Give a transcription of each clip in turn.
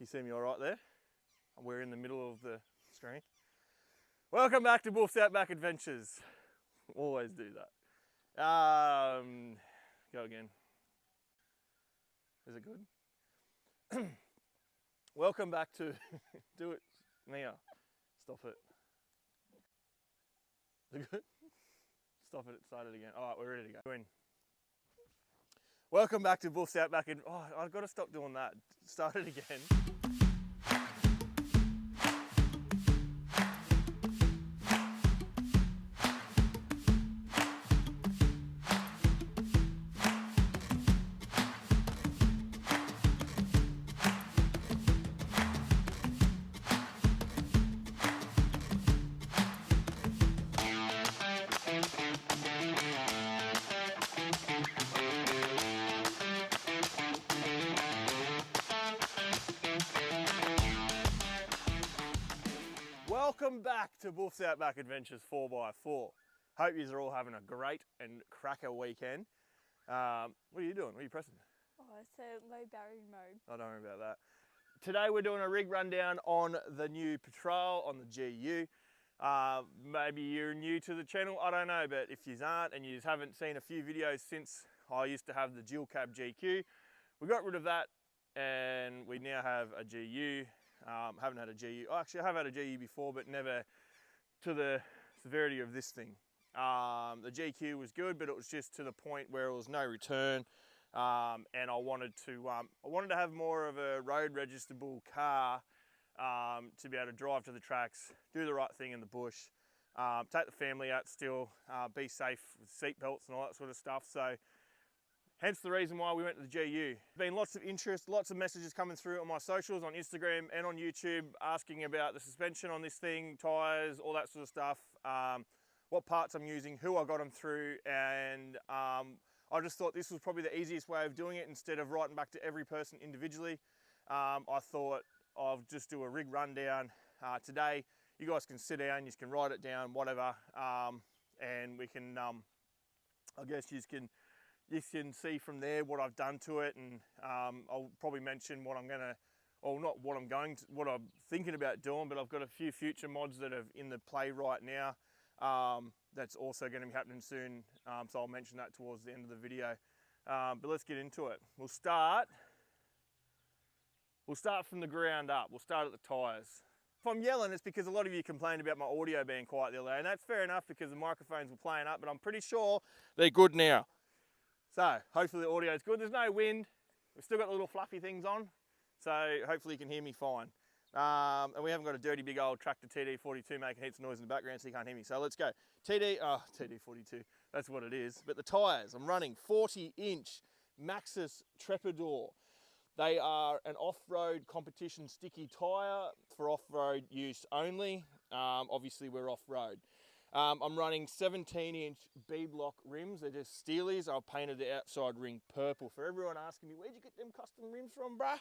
you see me all right there? We're in the middle of the screen. Welcome back to Bull's Outback Adventures. Always do that. Go again. Is it good? Welcome back to, do it, Mia. Stop it. Is it good? Stop it, start it again. All right, we're ready to go. In. Welcome back to Bull's Outback. Oh, I've got to stop doing that. Start it again. Welcome back to Bull's Outback Adventures 4x4. Hope you are all having a great and cracker weekend. What are you doing? What are you pressing? Oh, it's a low battery mode. I don't worry about that. Today we're doing a rig rundown on the new Patrol on the GU. Maybe you're new to the channel, I don't know, but if you aren't and you haven't seen a few videos since I used to have the dual cab GQ, we got rid of that and we now have a GU. Haven't had a GU. Actually, I have had a GU before, but never to the severity of this thing. The GQ was good, but it was just to the point where it was no return, and I wanted to have more of a road registerable car to be able to drive to the tracks, do the right thing in the bush, take the family out still, be safe with seat belts and all that sort of stuff. So. Hence the reason why we went to the GU. Been lots of interest, lots of messages coming through on my socials, on Instagram and on YouTube, asking about the suspension on this thing, tyres, all that sort of stuff, what parts I'm using, who I got them through, and I just thought this was probably the easiest way of doing it instead of writing back to every person individually. I thought I'll just do a rig rundown today. You guys can sit down, you can write it down, whatever, and we can, I guess you can see from there what I've done to it, and I'll probably mention what I'm gonna, or not what I'm going to, what I'm thinking about doing, but I've got a few future mods that are in the play right now. That's also going to be happening soon, so I'll mention that towards the end of the video. But let's get into it. We'll start from the ground up. We'll start at the tyres. If I'm yelling, it's because a lot of you complained about my audio being quiet the other day, and that's fair enough because the microphones were playing up, but I'm pretty sure they're good now. So hopefully the audio is good. There's no wind. We've still got the little fluffy things on. So hopefully you can hear me fine. And we haven't got a dirty big old tractor TD42 making heaps of noise in the background so you can't hear me. So let's go. TD42, that's what it is. But the tyres, I'm running 40-inch Maxxis trepador. They are an off-road competition sticky tyre for off-road use only. Obviously we're off-road. I'm running 17-inch beadlock rims. They're just steelies. I've painted the outside ring purple. For everyone asking me, where'd you get them custom rims from, bruh?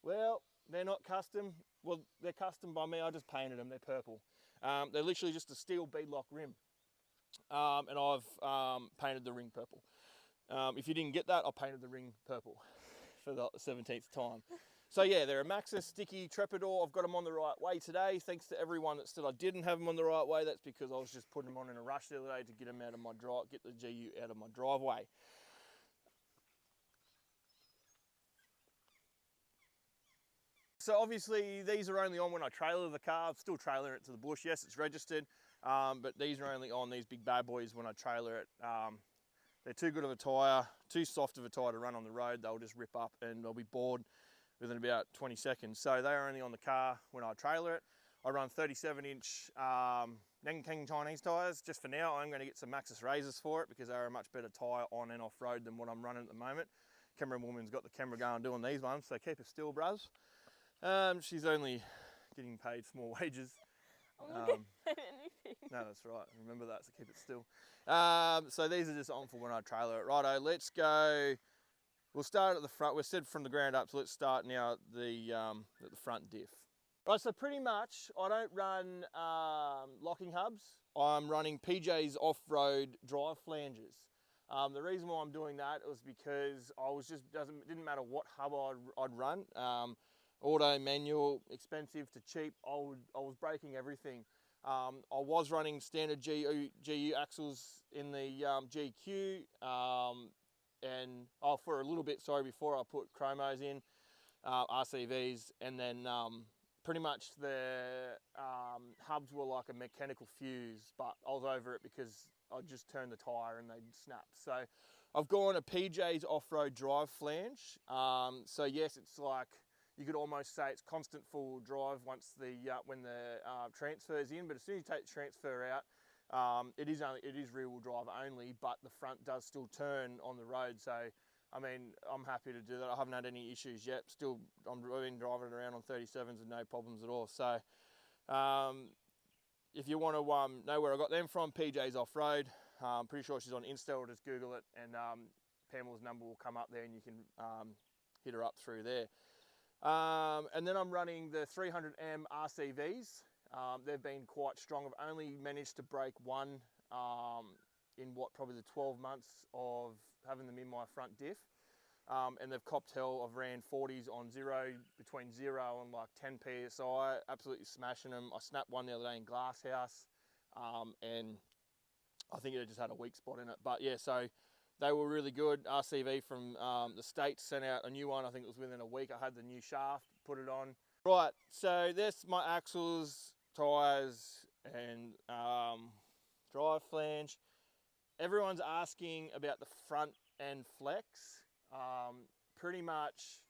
Well, they're not custom. Well, they're custom by me. I just painted them. They're purple. They're literally just a steel beadlock rim. And I've painted the ring purple. If you didn't get that, I painted the ring purple for the 17th time. So yeah, they're a Maxxis sticky trepador. I've got them on the right way today. Thanks to everyone that said I didn't have them on the right way. That's because I was just putting them on in a rush the other day to get them out of my get the GU out of my driveway. So obviously these are only on when I trailer the car. I'm still trailering it to the bush. Yes, it's registered, but these are only on these big bad boys when I trailer it. They're too good of a tyre, too soft of a tyre to run on the road. They'll just rip up and they'll be bored within about 20 seconds. So they're only on the car when I trailer it. I run 37-inch Nanking Chinese tyres. Just for now, I'm going to get some Maxxis razors for it because they're a much better tyre on and off-road than what I'm running at the moment. Camera woman's got the camera going doing these ones, so keep it still, bruz. She's only getting paid small wages. I'm not getting paid anything. No, that's right. Remember that, so keep it still. So these are just on for when I trailer it. Righto, let's go. We'll start at the front. We're said from the ground up, so let's start now at the front diff. Right, so pretty much I don't run locking hubs. I'm running PJ's off-road drive flanges. The reason why I'm doing that was because I was just didn't matter what hub I'd run. auto, manual, expensive to cheap. I was breaking everything. I was running standard GU axles in the GQ, and for a little bit, before I put chromos in, RCVs, and then pretty much the hubs were like a mechanical fuse, but I was over it because I just turned the tyre and they'd snap. So I've gone a PJ's off-road drive flange. So yes, it's like, you could almost say it's constant full drive once when the transfer's in, but as soon as you take the transfer out, it is rear-wheel drive only, but the front does still turn on the road. So I mean, I'm happy to do that. I haven't had any issues yet. Still, I've been driving it around on 37s with no problems at all. So if you want to know where I got them from, PJ's Off-Road. I'm pretty sure she's on Insta, or just Google it, and Pamela's number will come up there and you can hit her up through there. And then I'm running the 300M RCVs. They've been quite strong. I've only managed to break one in probably the 12 months of having them in my front diff. And they've copped hell. I've ran 40s on between 0 and like 10 PSI, absolutely smashing them. I snapped one the other day in Glasshouse, and I think it just had a weak spot in it. But yeah, so they were really good. RCV from the States sent out a new one. I think it was within a week. I had the new shaft, put it on. Right, so that's my axles, tyres, and drive flange. Everyone's asking about the front end flex. Pretty much,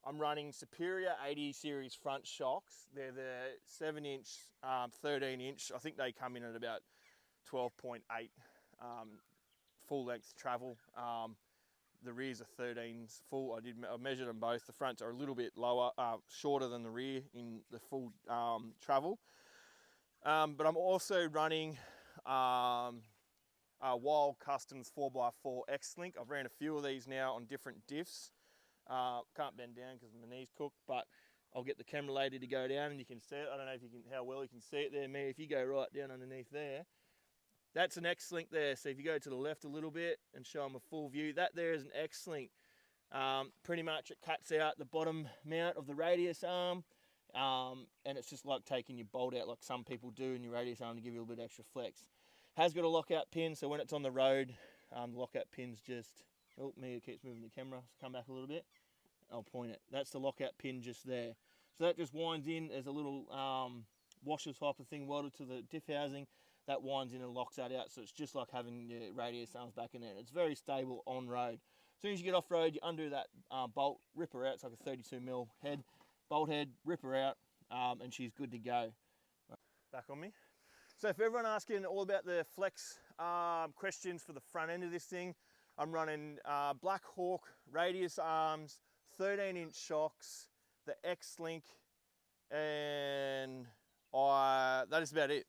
I'm running Superior 80 series front shocks. They're the 7-inch, 13-inch. I think they come in at about 12.8 full length travel. The rears are 13s full. I measured them both. The fronts are a little bit lower, shorter than the rear in the full travel. But I'm also running Wild Customs 4x4 Xlink. I've ran a few of these now on different diffs. Can't bend down because my knee's cooked, but I'll get the camera lady to go down and you can see it. I don't know how well you can see it there, me. If you go right down underneath there, that's an Xlink there. So if you go to the left a little bit and show them a full view, that there is an Xlink. Pretty much it cuts out the bottom mount of the radius arm, and it's just like taking your bolt out like some people do in your radius arm to give you a little bit extra flex. Has got a lockout pin, so when it's on the road, the lockout pin's just, oh, Mia keeps moving the camera, so come back a little bit, I'll point it. That's the lockout pin just there. So that just winds in, there's a little washer type of thing welded to the diff housing, that winds in and locks that out, so it's just like having your radius arms back in there. It's very stable on road. As soon as you get off road, you undo that bolt, rip her out, it's like a 32mm head, bolt head, rip her out, and she's good to go. Back on me. So for everyone asking all about the flex questions for the front end of this thing, I'm running Black Hawk radius arms, 13-inch shocks, the Xlink, and that is about it.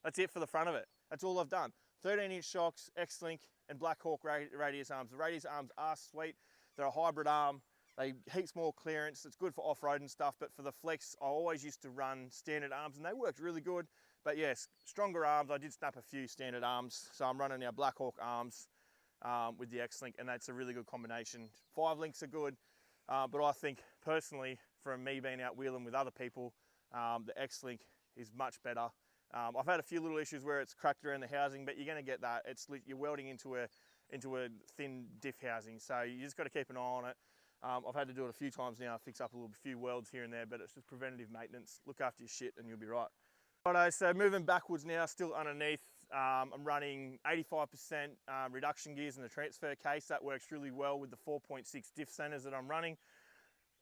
That's it for the front of it. That's all I've done. 13-inch shocks, Xlink, and Black Hawk radius arms. The radius arms are sweet. They're a hybrid arm. They heaps more clearance. It's good for off-road and stuff, but for the flex, I always used to run standard arms, and they worked really good. But yes, stronger arms. I did snap a few standard arms, so I'm running now Black Hawk arms with the Xlink, and that's a really good combination. 5 links are good, but I think personally, from me being out wheeling with other people, the Xlink is much better. I've had a few little issues where it's cracked around the housing, but you're going to get that. You're welding into a thin diff housing, so you just got to keep an eye on it. I've had to do it a few times now, fix up a few welds here and there, but it's just preventative maintenance. Look after your shit and you'll be right. Righto, so moving backwards now, still underneath, I'm running 85% reduction gears in the transfer case. That works really well with the 4.6 diff centers that I'm running,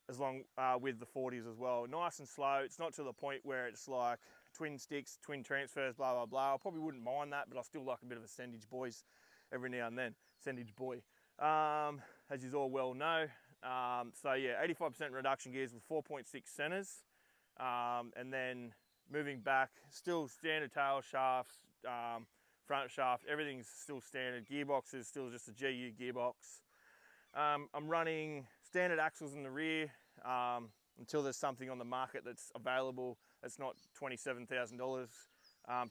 as long with the 40s as well. Nice and slow. It's not to the point where it's like twin sticks, twin transfers, blah, blah, blah. I probably wouldn't mind that, but I still like a bit of a sendage boys every now and then. Sendage boy, as you all well know. So yeah, 85% reduction gears with 4.6 centers. And then moving back, still standard tail shafts, front shaft, everything's still standard. Gearbox is still just a GU gearbox. I'm running standard axles in the rear until there's something on the market that's available that's not $27,000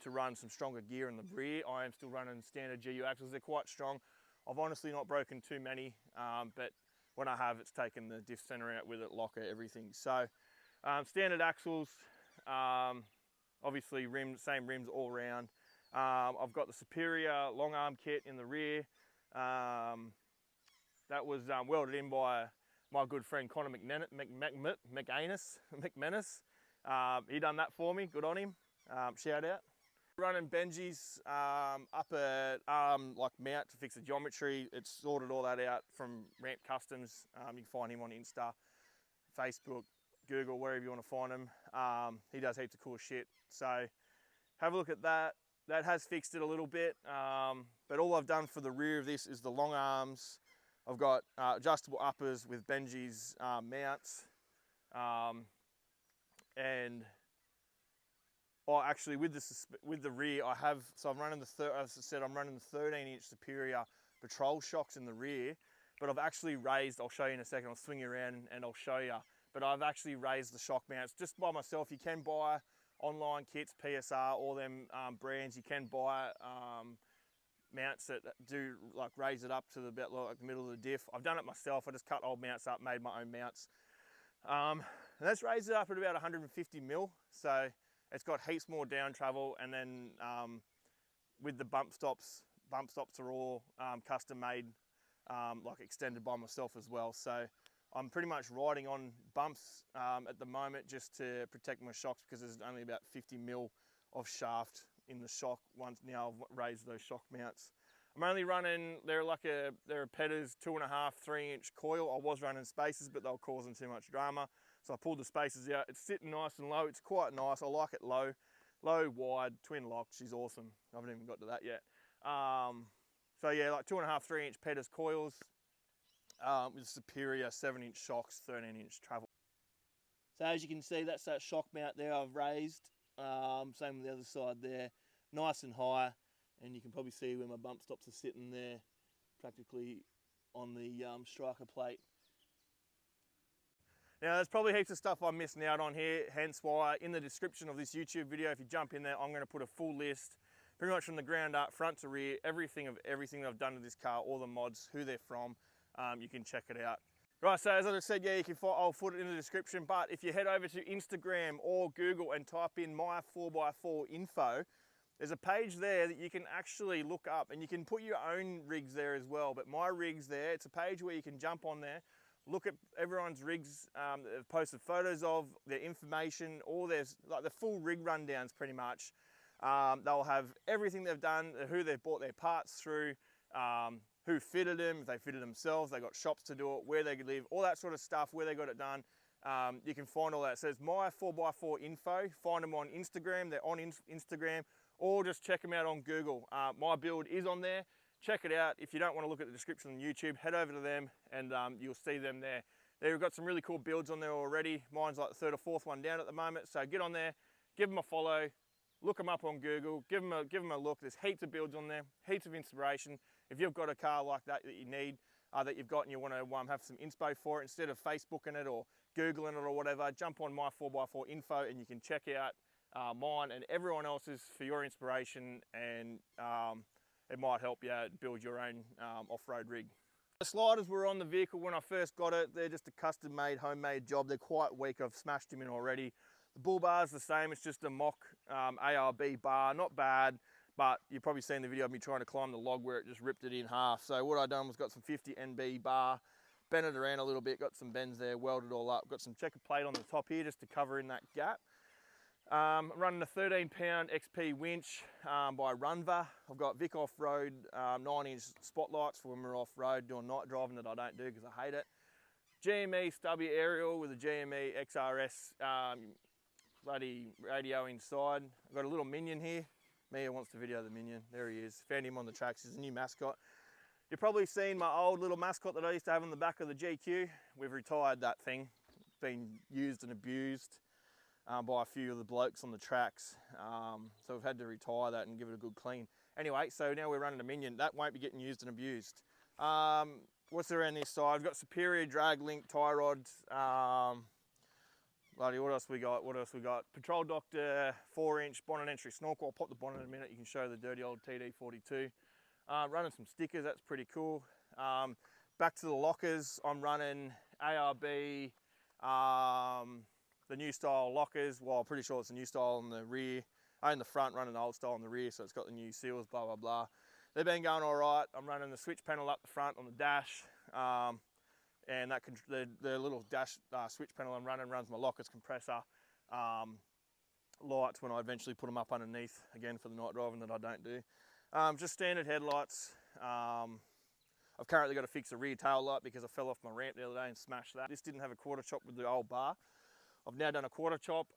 to run some stronger gear in the rear. I am still running standard GU axles. They're quite strong. I've honestly not broken too many, but when I have, it's taken the diff center out with it, locker, everything. So Standard axles, obviously same rims all round. I've got the Superior long arm kit in the rear. That was welded in by my good friend Connor McManus. He done that for me, good on him, shout out. Running Benji's up at like mount to fix the geometry. It's sorted all that out from Rampt Customs. You can find him on Insta, Facebook, Google, wherever you want to find him. He does heaps of cool shit. So have a look at that. That has fixed it a little bit, but all I've done for the rear of this is the long arms. I've got adjustable uppers with Benji's mounts, and actually with the rear I have, so I'm running as I said, I'm running the 13-inch Superior patrol shocks in the rear, but I've actually raised, I'll show you in a second, I'll swing you around and I'll show you, but I've actually raised the shock mounts just by myself. You can buy online kits, PSR, all them brands, you can buy mounts that do like raise it up to about like the middle of the diff. I've done it myself. I just cut old mounts up, made my own mounts. And that's raised it up at about 150 mil. So it's got heaps more down travel. And then with the bump stops are all custom made, like extended by myself as well. So I'm pretty much riding on bumps at the moment just to protect my shocks, because there's only about 50 mil of shaft in the shock once now I've raised those shock mounts. I'm only running, they're a Petters 2.5, 3-inch coil. I was running spacers, but they were causing too much drama. So I pulled the spacers out. It's sitting nice and low. It's quite nice. I like it low, wide, twin lock. She's awesome. I haven't even got to that yet. So yeah, like 2.5, 3-inch Petters coils with Superior 7-inch shocks, 13-inch travel. So as you can see, that's that shock mount there I've raised. Same with the other side there, nice and high, and you can probably see where my bump stops are sitting there, practically on the striker plate. Now there's probably heaps of stuff I'm missing out on here, hence why in the description of this YouTube video, if you jump in there, I'm going to put a full list, pretty much from the ground up, front to rear, everything that I've done to this car, all the mods, who they're from, you can check it out. Right, so as I said, yeah, I'll put it in the description, but if you head over to Instagram or Google and type in my 4x4 info, there's a page there that you can actually look up, and you can put your own rigs there as well, but my rig's there. It's a page where you can jump on there, look at everyone's rigs that they've posted photos of, their information, all their, like the full rig rundowns pretty much. They'll have everything they've done, who they've bought their parts through, who fitted them, if they fitted themselves, they got shops to do it, where they could live, all that sort of stuff, where they got it done. You can find all that. So it's my 4x4 info. Find them on Instagram, they're on Instagram, or just check them out on Google. My build is on there. Check it out. If you don't want to look at the description on YouTube, head over to them and you'll see them there. They've got some really cool builds on there already. Mine's like the third or fourth one down at the moment. So get on there, give them a follow, look them up on Google, give them a look. There's heaps of builds on there, heaps of inspiration. If you've got a car like that you need, that you've got and you want to have some inspo for it, instead of Facebooking it or Googling it or whatever, jump on my 4x4 info and you can check out mine and everyone else's for your inspiration, and it might help you build your own off-road rig. The sliders were on the vehicle when I first got it. They're just a custom-made, homemade job. They're quite weak. I've smashed them in already. The Bullbar's the same. It's just a mock ARB bar. Not bad, but you've probably seen the video of me trying to climb the log where it just ripped it in half. So what I done was got some 50 NB bar, bent it around a little bit, got some bends there, welded it all up. Got some checker plate on the top here just to cover in that gap. Running a 13-pound XP winch by Runva. I've got Vicoffroad 9-inch spotlights for when we're off-road doing night driving that I don't do because I hate it. GME stubby Ariel with a GME XRS bloody radio inside. I've got a little minion here. Mia wants to video the minion. There he is. Found him on the tracks. He's a new mascot. You've probably seen my old little mascot that I used to have on the back of the GQ. We've retired that thing. It's been used and abused by a few of the blokes on the tracks. So we've had to retire that and give it a good clean. Anyway, so now we're running a minion. That won't be getting used and abused. What's around this side? I've got Superior drag link tie rods. Bloody, what else we got? Patrol Doctor 4-inch bonnet entry Snorkel. I'll pop the bonnet in a minute. You can show the dirty old TD42. Running some stickers. That's pretty cool. Back to the lockers. I'm running ARB. the new style lockers. Well, I'm pretty sure it's a new style in the rear. I own the front, running the old style in the rear, so it's got the new seals, blah, blah, blah. They've been going all right. I'm running the switch panel up the front on the dash, and that the little dash switch panel I'm running runs my lockers, compressor, lights when I eventually put them up underneath, again for the night driving that I don't do. Just standard headlights. I've currently got to fix the rear tail light because I fell off my ramp the other day and smashed that. This didn't have a quarter chop with the old bar. I've now done a quarter chop.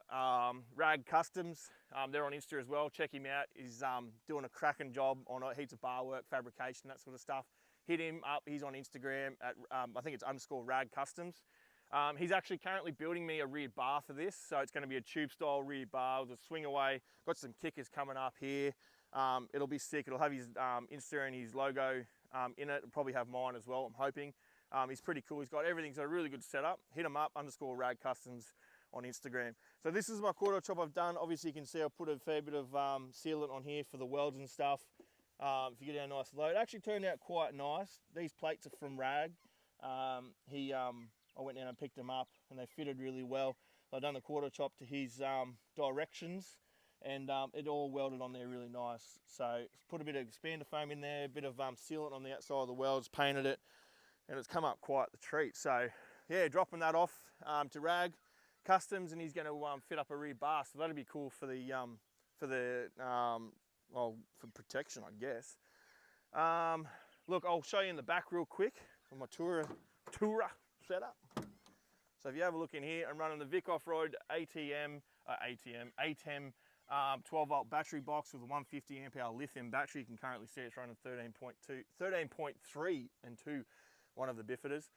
Rag Customs, they're on Insta as well. Check him out. He's doing a cracking job on heaps of bar work, fabrication, that sort of stuff. Hit him up. He's on Instagram at I think it's _Rag Customs. He's actually currently building me a rear bar for this, so it's going to be a tube style rear bar with a swing away. Got some kickers coming up here. It'll be sick. It'll have his Insta and his logo in it. It'll probably have mine as well, I'm hoping. He's pretty cool. He's got everything. He's got a really good setup. Hit him up, _Rag Customs on Instagram. So this is my quarter chop I've done. Obviously you can see I've put a fair bit of sealant on here for the welds and stuff. If you get a nice load, it actually turned out quite nice. These plates are from Rag. I went down and picked them up and they fitted really well. I've done the quarter chop to his directions, and it all welded on there really nice. So put a bit of expander foam in there, a bit of sealant on the outside of the welds, painted it, and it's come up quite the treat. So yeah, dropping that off to Rag Customs, and he's going to fit up a rear bar. So that'll be cool for the well, for protection, I guess. Look, I'll show you in the back real quick for my Tourer setup. So if you have a look in here, I'm running the Vicoffroad ATM 12 volt battery box with a 150 amp hour lithium battery. You can currently see it's running 13.3 and 2, one of the biffiters,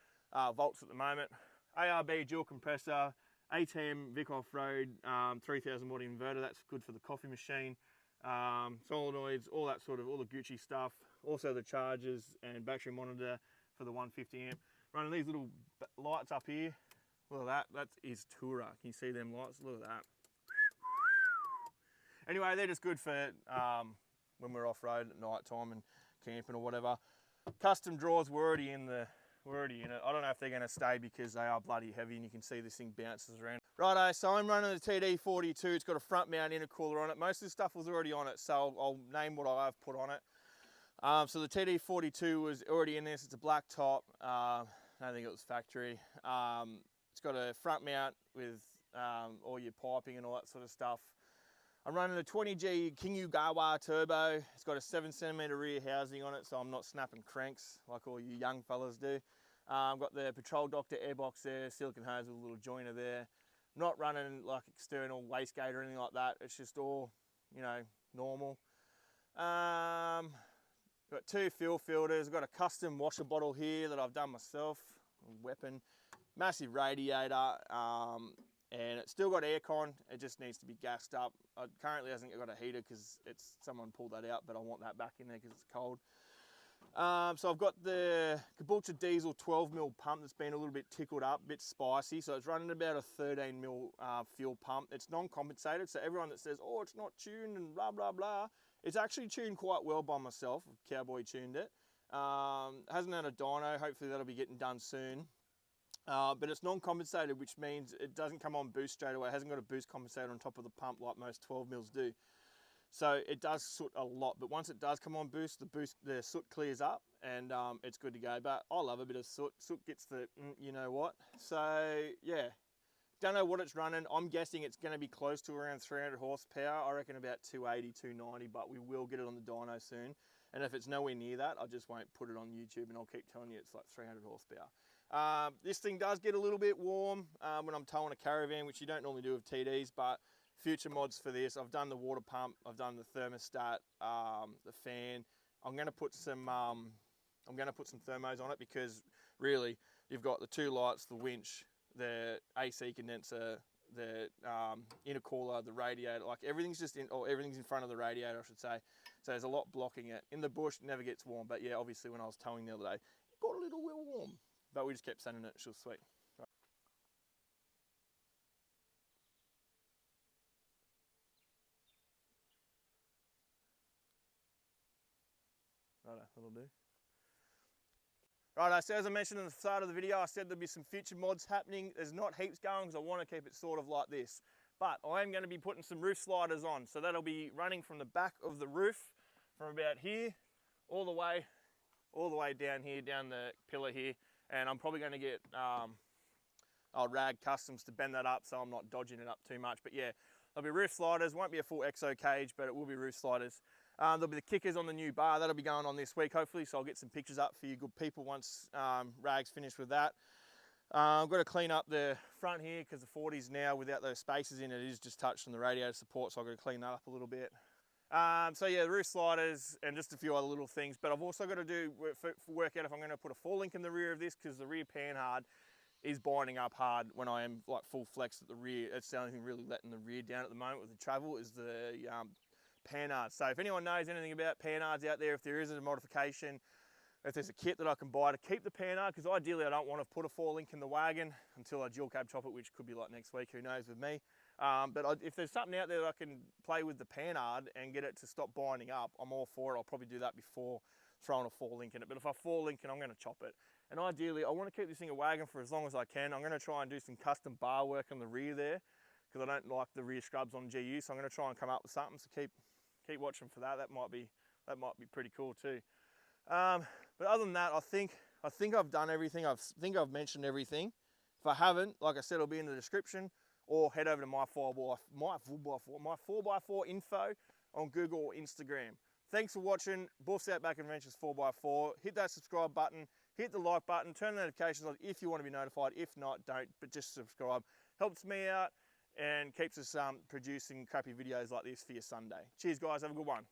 volts at the moment. ARB dual compressor, ATM Vicoffroad 3000 watt inverter. That's good for the coffee machine. Solenoids, all that sort of, all the Gucci stuff. Also the chargers and battery monitor for the 150 amp. Running these little lights up here. Look at that, that is Tourer. Can you see them lights? Look at that. Anyway, they're just good for when we're off-road at night time and camping or whatever. Custom drawers were already in it. I don't know if they're going to stay because they are bloody heavy and you can see this thing bounces around. Righto, so I'm running the TD42. It's got a front mount intercooler on it. Most of the stuff was already on it, so I'll name what I've put on it. So the TD42 was already in this. It's a black top. I don't think it was factory. It's got a front mount with all your piping and all that sort of stuff. I'm running a 20G King Ugawa turbo. It's got a 7cm rear housing on it, so I'm not snapping cranks like all you young fellas do. I've got the Patrol Doctor airbox there, silicone hose with a little joiner there. I'm not running like external wastegate or anything like that. It's just all, you know, normal. Got 2 fuel filters. I've got a custom washer bottle here that I've done myself. Weapon. Massive radiator. And it's still got aircon. It just needs to be gassed up. It currently hasn't got a heater because someone pulled that out, but I want that back in there because it's cold. So I've got the Caboolture diesel 12mm pump that's been a little bit tickled up, a bit spicy. So it's running about a 13mm fuel pump. It's non-compensated, so everyone that says, oh, it's not tuned and blah, blah, blah, it's actually tuned quite well by myself. Cowboy tuned it. Hasn't had a dyno. Hopefully that'll be getting done soon. But it's non-compensated, which means it doesn't come on boost straight away. It hasn't got a boost compensator on top of the pump like most 12mm do. So it does soot a lot, but once it does come on boost, the soot clears up and it's good to go. But I love a bit of soot. Soot gets the you know what. So yeah, don't know what it's running. I'm guessing it's going to be close to around 300 horsepower. I reckon about 280, 290, but we will get it on the dyno soon. And if it's nowhere near that, I just won't put it on YouTube and I'll keep telling you it's like 300 horsepower. This thing does get a little bit warm when I'm towing a caravan, which you don't normally do with TDs, but future mods for this, I've done the water pump, I've done the thermostat, the fan. I'm going to put some thermos on it because really you've got the 2 lights, the winch, the AC condenser, the intercooler, the radiator, like everything's everything's in front of the radiator, I should say. So there's a lot blocking it. In the bush, it never gets warm, but yeah, obviously when I was towing the other day, it got a little warm. But we just kept sending it, she was sweet. Righto, that'll do. Righto, so as I mentioned in the start of the video, I said there'd be some future mods happening. There's not heaps going because I want to keep it sort of like this. But I am going to be putting some roof sliders on. So that'll be running from the back of the roof from about here all the way down here, down the pillar here. And I'm probably going to get I'll rag customs to bend that up so I'm not dodging it up too much. But yeah, there'll be roof sliders. Won't be a full EXO cage, but it will be roof sliders. There'll be the kickers on the new bar. That'll be going on this week, hopefully. So I'll get some pictures up for you good people once rag's finished with that. I've got to clean up the front here because the 40s now, without those spaces in it, is just touched on the radiator support. So I've got to clean that up a little bit. So yeah, roof sliders and just a few other little things. But I've also got to work out if I'm going to put a 4-link in the rear of this, because the rear panhard is binding up hard when I am like full flex at the rear. It's the only thing really letting the rear down at the moment with the travel is the panhard. So if anyone knows anything about panhards out there, if there is a modification, if there's a kit that I can buy to keep the panhard, because ideally I don't want to put a 4-link in the wagon until I dual cab chop it, which could be like next week, who knows with me. But if there's something out there that I can play with the panhard and get it to stop binding up, I'm all for it. I'll probably do that before throwing a 4-link in it. But if I 4-link it, I'm going to chop it. And ideally, I want to keep this thing a wagon for as long as I can. I'm going to try and do some custom bar work on the rear there, because I don't like the rear scrubs on GU. So I'm going to try and come up with something. So keep watching for that. That might be pretty cool too. But other than that, I think I've done everything. I think I've mentioned everything. If I haven't, like I said, it'll be in the description, or head over to my 4x4 info on Google or Instagram. Thanks for watching. Buffs Out Back Adventures 4x4. Hit that subscribe button. Hit the like button. Turn the notifications on if you want to be notified. If not, don't. But just subscribe. Helps me out and keeps us producing crappy videos like this for your Sunday. Cheers, guys. Have a good one.